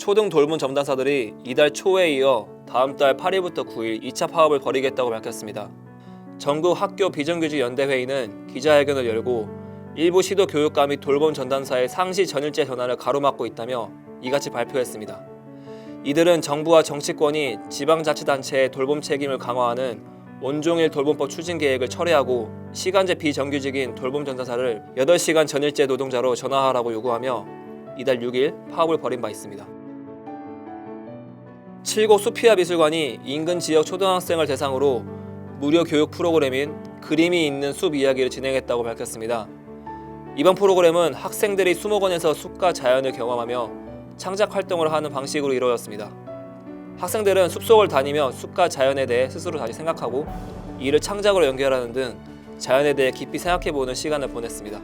초등 돌봄 전담사들이 이달 초에 이어 다음 달 8일부터 9일 2차 파업을 벌이겠다고 밝혔습니다. 전국 학교 비정규직 연대회의는 기자회견을 열고 일부 시도 교육감 및 돌봄 전담사의 상시 전일제 전환을 가로막고 있다며 이같이 발표했습니다. 이들은 정부와 정치권이 지방자치단체의 돌봄 책임을 강화하는 온종일 돌봄법 추진 계획을 철회하고 시간제 비정규직인 돌봄 전담사를 8시간 전일제 노동자로 전환하라고 요구하며 이달 6일 파업을 벌인 바 있습니다. 7고 수피아 미술관이 인근 지역 초등학생을 대상으로 무료 교육 프로그램인 그림이 있는 숲 이야기를 진행했다고 밝혔습니다. 이번 프로그램은 학생들이 수목원에서 숲과 자연을 경험하며 창작 활동을 하는 방식으로 이루어졌습니다. 학생들은 숲속을 다니며 숲과 자연에 대해 스스로 다시 생각하고 이를 창작으로 연결하는 등 자연에 대해 깊이 생각해보는 시간을 보냈습니다.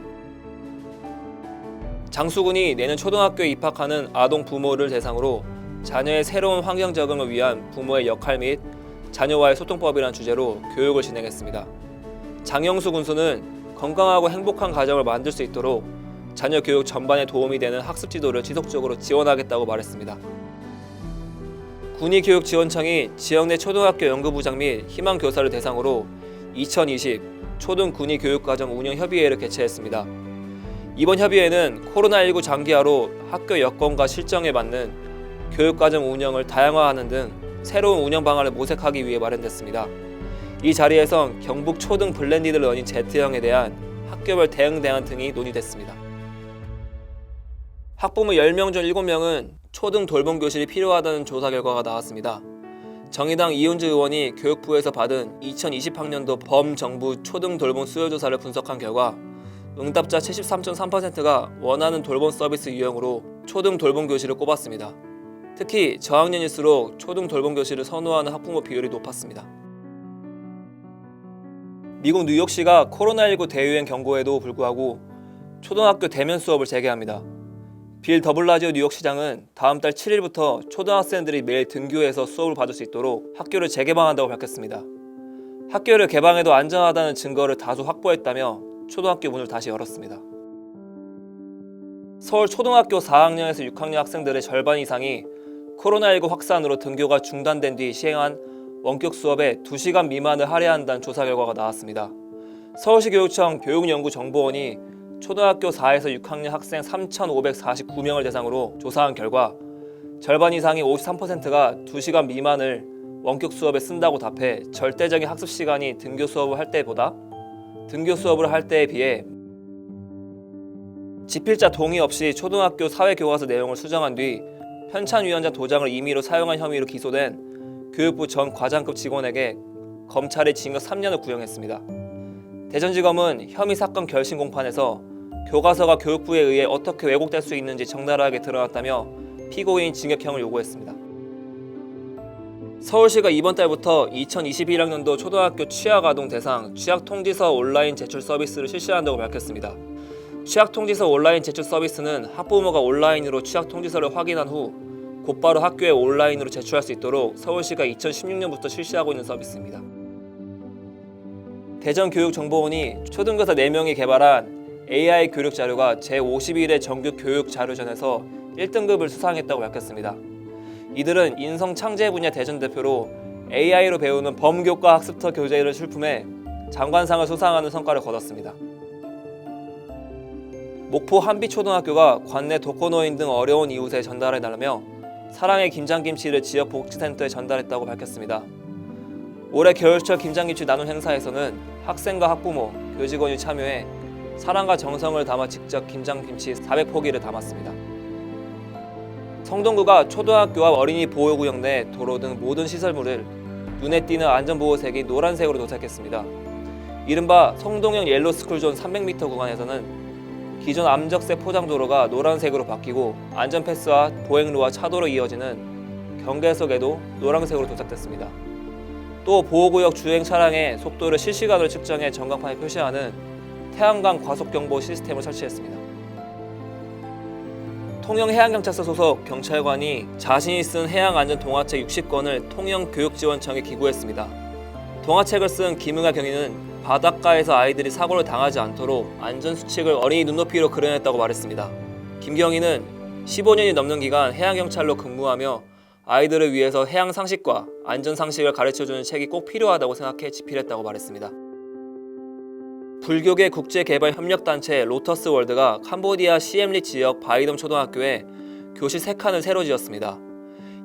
장수군이 내년 초등학교에 입학하는 아동 부모를 대상으로 자녀의 새로운 환경 적응을 위한 부모의 역할 및 자녀와의 소통법이라는 주제로 교육을 진행했습니다. 장영수 군수는 건강하고 행복한 가정을 만들 수 있도록 자녀 교육 전반에 도움이 되는 학습 지도를 지속적으로 지원하겠다고 말했습니다. 군의교육지원청이 지역 내 초등학교 연구부장 및 희망교사를 대상으로 2020 초등 군의교육과정 운영협의회를 개최했습니다. 이번 협의회는 코로나19 장기화로 학교 여건과 실정에 맞는 교육과정 운영을 다양화하는 등 새로운 운영 방안을 모색하기 위해 마련됐습니다. 이 자리에선 경북 초등 블렌디드 러닝 Z형에 대한 학교별 대응 대안 등이 논의됐습니다. 학부모 10명 중 7명은 초등 돌봄 교실이 필요하다는 조사 결과가 나왔습니다. 정의당 이훈주 의원이 교육부에서 받은 2020학년도 범정부 초등 돌봄 수요 조사를 분석한 결과 응답자 73.3%가 원하는 돌봄 서비스 유형으로 초등 돌봄 교실을 꼽았습니다. 특히 저학년일수록 초등 돌봄 교실을 선호하는 학부모 비율이 높았습니다. 미국 뉴욕시가 코로나19 대유행 경고에도 불구하고 초등학교 대면 수업을 재개합니다. 빌 더블라지오 뉴욕시장은 다음 달 7일부터 초등학생들이 매일 등교해서 수업을 받을 수 있도록 학교를 재개방한다고 밝혔습니다. 학교를 개방해도 안전하다는 증거를 다수 확보했다며 초등학교 문을 다시 열었습니다. 서울 초등학교 4학년에서 6학년 학생들의 절반 이상이 코로나19 확산으로 등교가 중단된 뒤 시행한 원격 수업에 2시간 미만을 할애한다는 조사 결과가 나왔습니다. 서울시 교육청 교육연구정보원이 초등학교 4에서 6학년 학생 3,549명을 대상으로 조사한 결과 절반 이상이 53%가 2시간 미만을 원격 수업에 쓴다고 답해 절대적인 학습 시간이 등교 수업을 할 때보다 등교 수업을 할 때에 비해 지필자 동의 없이 초등학교 사회교과서 내용을 수정한 뒤 편찬위원장 도장을 임의로 사용한 혐의로 기소된 교육부 전 과장급 직원에게 검찰이 징역 3년을 구형했습니다. 대전지검은 혐의 사건 결심 공판에서 교과서가 교육부에 의해 어떻게 왜곡될 수 있는지 적나라하게 드러났다며 피고인 징역형을 요구했습니다. 서울시가 이번 달부터 2021학년도 초등학교 취약아동 대상 취약통지서 온라인 제출 서비스를 실시한다고 밝혔습니다. 취약통지서 온라인 제출 서비스는 학부모가 온라인으로 취약통지서를 확인한 후 곧바로 학교에 온라인으로 제출할 수 있도록 서울시가 2016년부터 실시하고 있는 서비스입니다. 대전교육정보원이 초등교사 4명이 개발한 AI 교육 자료가 제51회 정규 교육 자료전에서 1등급을 수상했다고 밝혔습니다. 이들은 인성창제 분야 대전 대표로 AI로 배우는 범교과 학습터 교재를 출품해 장관상을 수상하는 성과를 거뒀습니다. 목포 한비초등학교가 관내 독거노인 등 어려운 이웃에 전달해 달라며 사랑의 김장김치를 지역 복지센터에 전달했다고 밝혔습니다. 올해 겨울철 김장김치 나눔 행사에서는 학생과 학부모, 교직원이 참여해 사랑과 정성을 담아 직접 김장김치 400포기를 담았습니다. 성동구가 초등학교와 어린이 보호구역 내 도로 등 모든 시설물을 눈에 띄는 안전보호색이 노란색으로 도색했습니다. 이른바 성동형 옐로스쿨존 300m 구간에서는 기존 암적색 포장도로가 노란색으로 바뀌고 안전패스와 보행로와 차도로 이어지는 경계석에도 노란색으로 도색됐습니다. 또 보호구역 주행 차량의 속도를 실시간으로 측정해 전광판에 표시하는 태양광 과속경보 시스템을 설치했습니다. 통영해양경찰서 소속 경찰관이 자신이 쓴 해양안전 동화책 60권을 통영교육지원청에 기부했습니다. 동화책을 쓴 김응아 경위는 바닷가에서 아이들이 사고를 당하지 않도록 안전수칙을 어린이 눈높이로 그려냈다고 말했습니다. 김경희는 15년이 넘는 기간 해양경찰로 근무하며 아이들을 위해서 해양 상식과 안전 상식을 가르쳐주는 책이 꼭 필요하다고 생각해 집필했다고 말했습니다. 불교계 국제개발협력단체 로터스 월드가 캄보디아 시엠리 지역 바이덤 초등학교에 교실 3칸을 새로 지었습니다.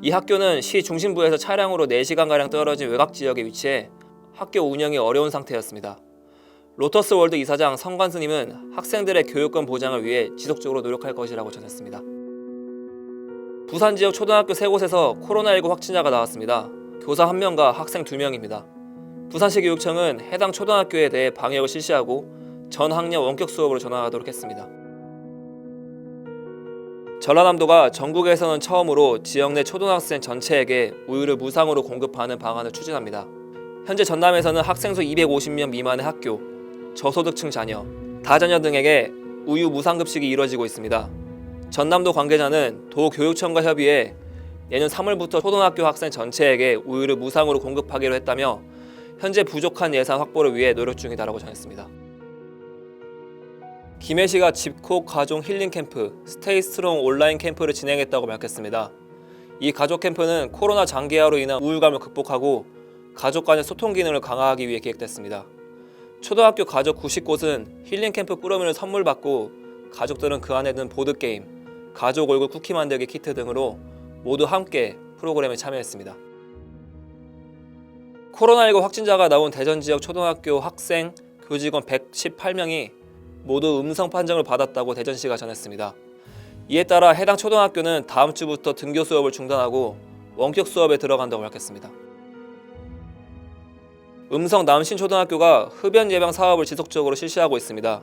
이 학교는 시 중심부에서 차량으로 4시간가량 떨어진 외곽 지역에 위치해 학교 운영이 어려운 상태였습니다. 로터스 월드 이사장 성관 스님은 학생들의 교육권 보장을 위해 지속적으로 노력할 것이라고 전했습니다. 부산 지역 초등학교 3곳에서 코로나19 확진자가 나왔습니다. 교사 1명과 학생 2명입니다. 부산시 교육청은 해당 초등학교에 대해 방역을 실시하고 전 학년 원격 수업으로 전환하도록 했습니다. 전라남도가 전국에서는 처음으로 지역 내 초등학생 전체에게 우유를 무상으로 공급하는 방안을 추진합니다. 현재 전남에서는 학생 수 250명 미만의 학교, 저소득층 자녀, 다자녀 등에게 우유 무상급식이 이루어지고 있습니다. 전남도 관계자는 도교육청과 협의해 내년 3월부터 초등학교 학생 전체에게 우유를 무상으로 공급하기로 했다며 현재 부족한 예산 확보를 위해 노력 중이다라고 전했습니다. 김해시가 집콕 가족 힐링 캠프 스테이 스트롱 온라인 캠프를 진행했다고 밝혔습니다. 이 가족 캠프는 코로나 장기화로 인한 우울감을 극복하고 가족 간의 소통 기능을 강화하기 위해 기획됐습니다. 초등학교 가족 90곳은 힐링 캠프 꾸러미를 선물 받고 가족들은 그 안에 든 보드게임, 가족 얼굴 쿠키 만들기 키트 등으로 모두 함께 프로그램에 참여했습니다. 코로나19 확진자가 나온 대전 지역 초등학교 학생, 교직원 118명이 모두 음성 판정을 받았다고 대전시가 전했습니다. 이에 따라 해당 초등학교는 다음 주부터 등교 수업을 중단하고 원격 수업에 들어간다고 밝혔습니다. 음성 남신초등학교가 흡연 예방 사업을 지속적으로 실시하고 있습니다.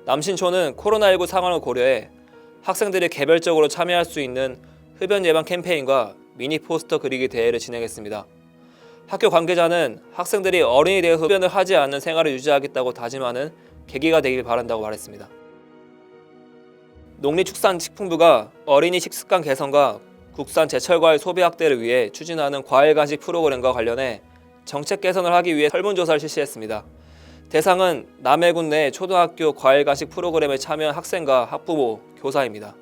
남신초는 코로나19 상황을 고려해 학생들이 개별적으로 참여할 수 있는 흡연 예방 캠페인과 미니 포스터 그리기 대회를 진행했습니다. 학교 관계자는 학생들이 어른이 되어서 흡연을 하지 않는 생활을 유지하겠다고 다짐하는 계기가 되길 바란다고 말했습니다. 농림축산식품부가 어린이 식습관 개선과 국산 제철과일 소비 확대를 위해 추진하는 과일 간식 프로그램과 관련해 정책 개선을 하기 위해 설문조사를 실시했습니다. 대상은 남해군 내 초등학교 과일 간식 프로그램에 참여한 학생과 학부모, 교사입니다.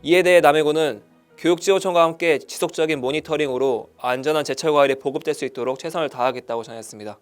이에 대해 남해군은 교육지원청과 함께 지속적인 모니터링으로 안전한 제철과일이 보급될 수 있도록 최선을 다하겠다고 전했습니다.